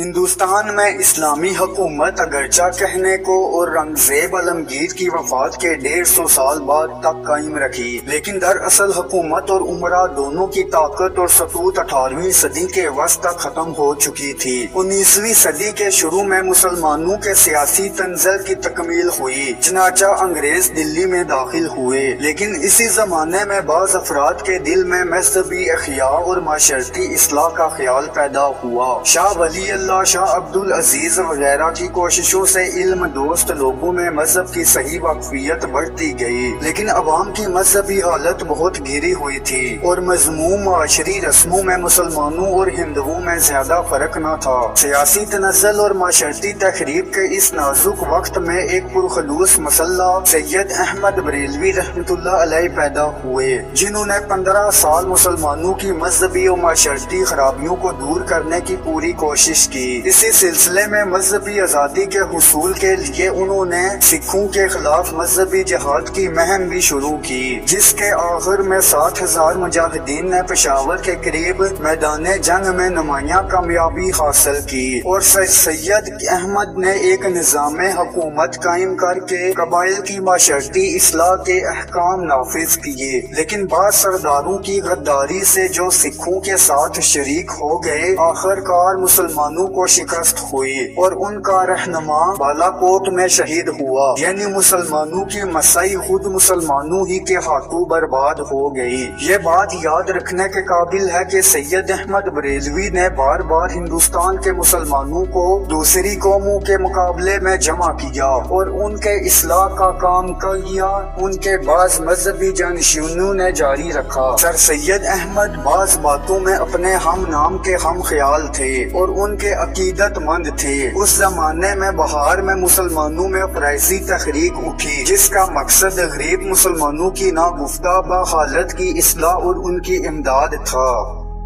ہندوستان میں اسلامی حکومت اگرچہ کہنے کو اور رنگزیب عالمگیر کی وفات کے 150 سال بعد تک قائم رکھی، لیکن دراصل حکومت اور امراء دونوں کی طاقت اور سطوت 18ویں صدی کے وسط تک ختم ہو چکی تھی۔ 19ویں صدی کے شروع میں مسلمانوں کے سیاسی تنزل کی تکمیل ہوئی، چنانچہ انگریز دلی میں داخل ہوئے، لیکن اسی زمانے میں بعض افراد کے دل میں مذہبی احیاء اور معاشرتی اصلاح کا خیال پیدا ہوا۔ شاہ ولی اللہ، شاہ عبد العزیز وغیرہ کی کوششوں سے علم دوست لوگوں میں مذہب کی صحیح واقفیت بڑھتی گئی، لیکن عوام کی مذہبی حالت بہت گری ہوئی تھی اور مذموم معاشری رسموں میں مسلمانوں اور ہندوؤں میں زیادہ فرق نہ تھا۔ سیاسی تنزل اور معاشرتی تحریک کے اس نازک وقت میں ایک پرخلوص مسلح سید احمد بریلوی رحمۃ اللہ علیہ پیدا ہوئے، جنہوں نے 15 سال مسلمانوں کی مذہبی اور معاشرتی خرابیوں کو دور کرنے کی پوری کوشش کی۔ اسی سلسلے میں مذہبی آزادی کے حصول کے لیے انہوں نے سکھوں کے خلاف مذہبی جہاد کی مہم بھی شروع کی، جس کے آخر میں 7,000 مجاہدین نے پشاور کے قریب میدان جنگ میں نمایاں کامیابی حاصل کی، اور سید احمد نے ایک نظام حکومت قائم کر کے قبائل کی معاشرتی اصلاح کے احکام نافذ کیے، لیکن بعض سرداروں کی غداری سے جو سکھوں کے ساتھ شریک ہو گئے، آخرکار مسلمانوں کو شکست ہوئی اور ان کا رہنما بالاکوٹ میں شہید ہوا، یعنی مسلمانوں کی مسائی خود مسلمانوں ہی کے ہاتھوں برباد ہو گئی۔ یہ بات یاد رکھنے کے قابل ہے کہ سید احمد بریلوی نے بار بار ہندوستان کے مسلمانوں کو دوسری قوموں کے مقابلے میں جمع کیا اور ان کے اصلاح کا کام کیا، ان کے بعض مذہبی جانشینوں نے جاری رکھا۔ سر سید احمد بعض باتوں میں اپنے ہم نام کے ہم خیال تھے اور ان کے عقیدت مند تھے۔ اس زمانے میں بہار میں مسلمانوں میں اپرائسی تحریک اٹھی، جس کا مقصد غریب مسلمانوں کی ناگفتہ حالت کی اصلاح اور ان کی امداد تھا۔